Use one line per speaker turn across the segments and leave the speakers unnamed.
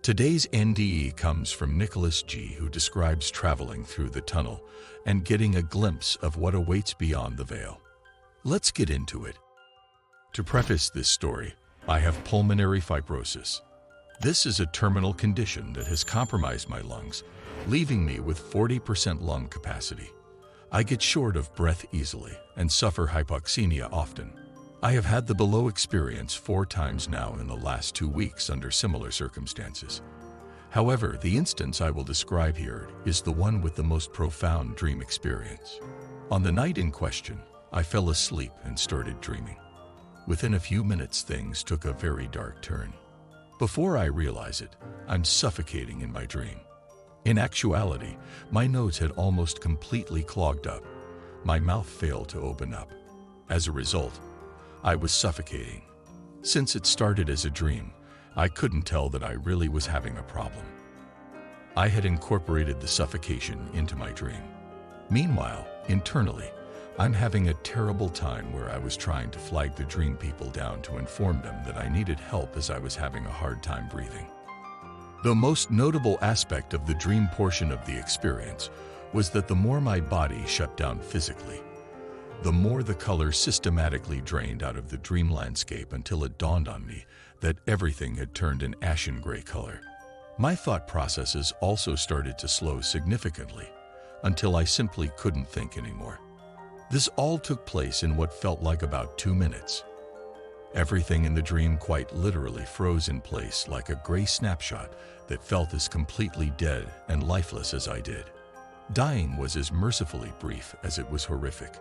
Today's NDE comes from Nicholas G., who describes traveling through the tunnel and getting a glimpse of what awaits beyond the veil. Let's get into it. To preface this story, I have pulmonary fibrosis. This is a terminal condition that has compromised my lungs, leaving me with 40% lung capacity. I get short of breath easily and suffer hypoxemia often. I have had the below experience 4 times now in the last 2 weeks under similar circumstances. However, the instance I will describe here is the one with the most profound dream experience. On the night in question, I fell asleep and started dreaming. Within a few minutes, things took a very dark turn. Before I realize it, I'm suffocating in my dream. In actuality, my nose had almost completely clogged up. My mouth failed to open up. As a result, I was suffocating. Since it started as a dream, I couldn't tell that I really was having a problem. I had incorporated the suffocation into my dream. Meanwhile, internally, I'm having a terrible time where I was trying to flag the dream people down to inform them that I needed help as I was having a hard time breathing. The most notable aspect of the dream portion of the experience was that the more my body shut down physically, the more the color systematically drained out of the dream landscape until it dawned on me that everything had turned an ashen gray color. My thought processes also started to slow significantly until I simply couldn't think anymore. This all took place in what felt like about 2 minutes. Everything in the dream quite literally froze in place like a gray snapshot that felt as completely dead and lifeless as I did. Dying was as mercifully brief as it was horrific.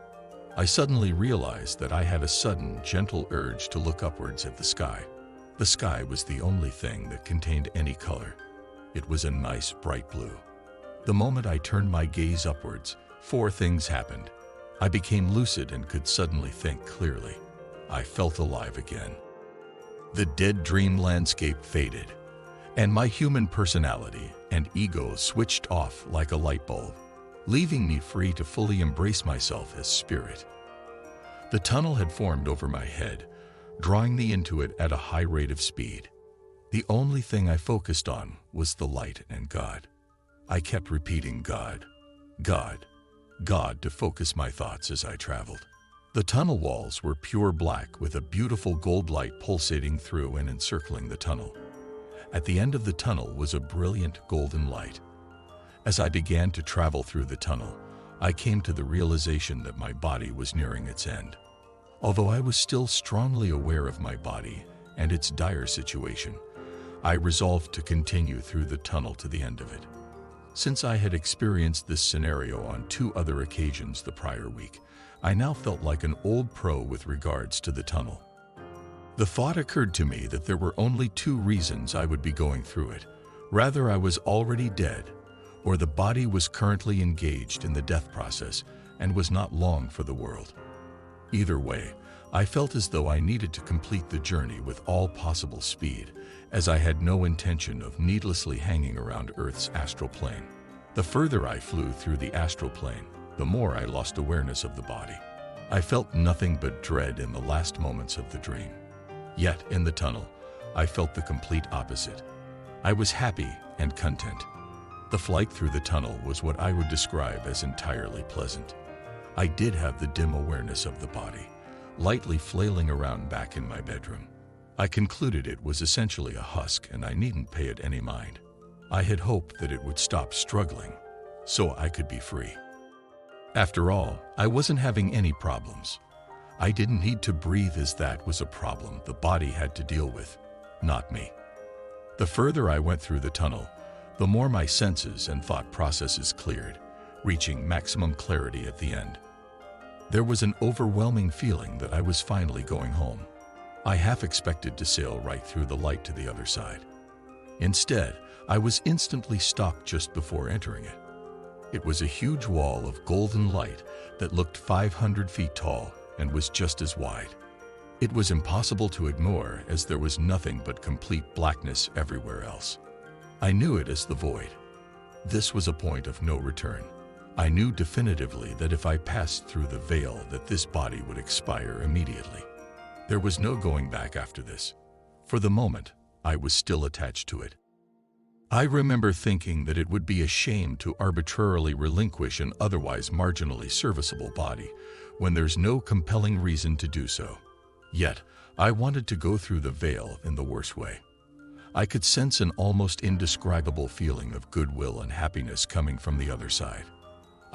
I suddenly realized that I had a sudden, gentle urge to look upwards at the sky. The sky was the only thing that contained any color. It was a nice, bright blue. The moment I turned my gaze upwards, 4 things happened. I became lucid and could suddenly think clearly. I felt alive again. The dead dream landscape faded, and my human personality and ego switched off like a light bulb, leaving me free to fully embrace myself as spirit. The tunnel had formed over my head, drawing me into it at a high rate of speed. The only thing I focused on was the light and God. I kept repeating God, God, God to focus my thoughts as I traveled. The tunnel walls were pure black with a beautiful gold light pulsating through and encircling the tunnel. At the end of the tunnel was a brilliant golden light. As I began to travel through the tunnel, I came to the realization that my body was nearing its end. Although I was still strongly aware of my body and its dire situation, I resolved to continue through the tunnel to the end of it. Since I had experienced this scenario on 2 other occasions the prior week, I now felt like an old pro with regards to the tunnel. The thought occurred to me that there were only 2 reasons I would be going through it. Rather, I was already dead, or the body was currently engaged in the death process and was not long for the world. Either way, I felt as though I needed to complete the journey with all possible speed, as I had no intention of needlessly hanging around Earth's astral plane. The further I flew through the astral plane, the more I lost awareness of the body. I felt nothing but dread in the last moments of the dream. Yet, in the tunnel, I felt the complete opposite. I was happy and content. The flight through the tunnel was what I would describe as entirely pleasant. I did have the dim awareness of the body, lightly flailing around back in my bedroom. I concluded it was essentially a husk and I needn't pay it any mind. I had hoped that it would stop struggling, so I could be free. After all, I wasn't having any problems. I didn't need to breathe, as that was a problem the body had to deal with, not me. The further I went through the tunnel, the more my senses and thought processes cleared, reaching maximum clarity at the end. There was an overwhelming feeling that I was finally going home. I half expected to sail right through the light to the other side. Instead, I was instantly stopped just before entering it. It was a huge wall of golden light that looked 500 feet tall and was just as wide. It was impossible to ignore, as there was nothing but complete blackness everywhere else. I knew it as the void. This was a point of no return. I knew definitively that if I passed through the veil, that this body would expire immediately. There was no going back after this. For the moment, I was still attached to it. I remember thinking that it would be a shame to arbitrarily relinquish an otherwise marginally serviceable body when there's no compelling reason to do so. Yet, I wanted to go through the veil in the worst way. I could sense an almost indescribable feeling of goodwill and happiness coming from the other side.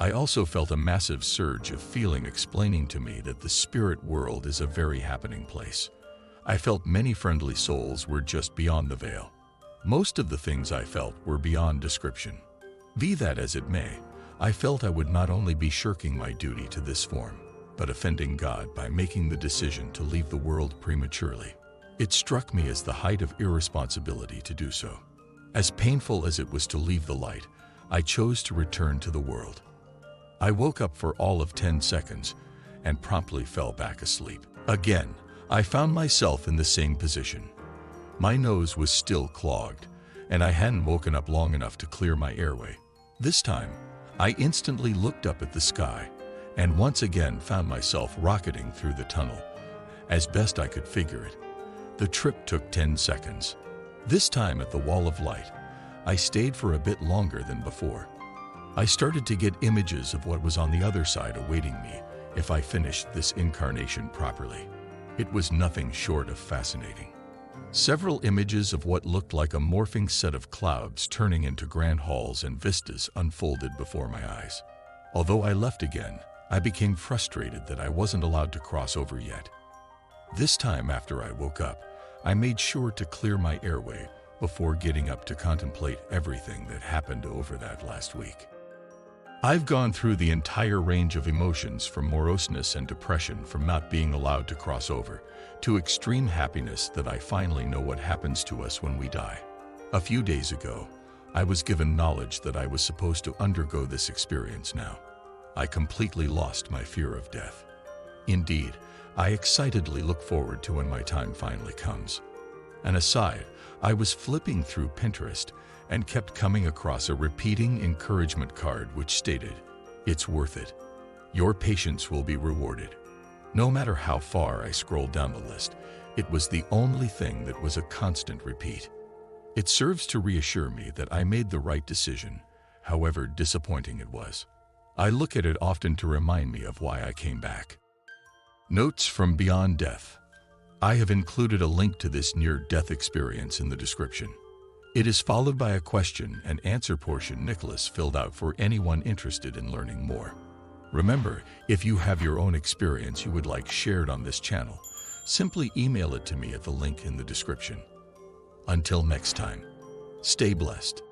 I also felt a massive surge of feeling explaining to me that the spirit world is a very happening place. I felt many friendly souls were just beyond the veil. Most of the things I felt were beyond description. Be that as it may, I felt I would not only be shirking my duty to this form, but offending God by making the decision to leave the world prematurely. It struck me as the height of irresponsibility to do so. As painful as it was to leave the light, I chose to return to the world. I woke up for all of 10 seconds and promptly fell back asleep. Again, I found myself in the same position. My nose was still clogged, and I hadn't woken up long enough to clear my airway. This time, I instantly looked up at the sky and once again found myself rocketing through the tunnel. As best I could figure it, the trip took 10 seconds. This time at the wall of light, I stayed for a bit longer than before. I started to get images of what was on the other side awaiting me if I finished this incarnation properly. It was nothing short of fascinating. Several images of what looked like a morphing set of clouds turning into grand halls and vistas unfolded before my eyes. Although I left again, I became frustrated that I wasn't allowed to cross over yet. This time after I woke up, I made sure to clear my airway before getting up to contemplate everything that happened over that last week. I've gone through the entire range of emotions from moroseness and depression from not being allowed to cross over, to extreme happiness that I finally know what happens to us when we die. A few days ago, I was given knowledge that I was supposed to undergo this experience now. I completely lost my fear of death. Indeed, I excitedly look forward to when my time finally comes. An aside, I was flipping through Pinterest and kept coming across a repeating encouragement card which stated, "It's worth it. Your patience will be rewarded." No matter how far I scrolled down the list, it was the only thing that was a constant repeat. It serves to reassure me that I made the right decision, however disappointing it was. I look at it often to remind me of why I came back. Notes from Beyond Death. I have included a link to this near-death experience in the description. It is followed by a question and answer portion Nicholas filled out for anyone interested in learning more. Remember, if you have your own experience you would like shared on this channel, simply email it to me at the link in the description. Until next time, stay blessed.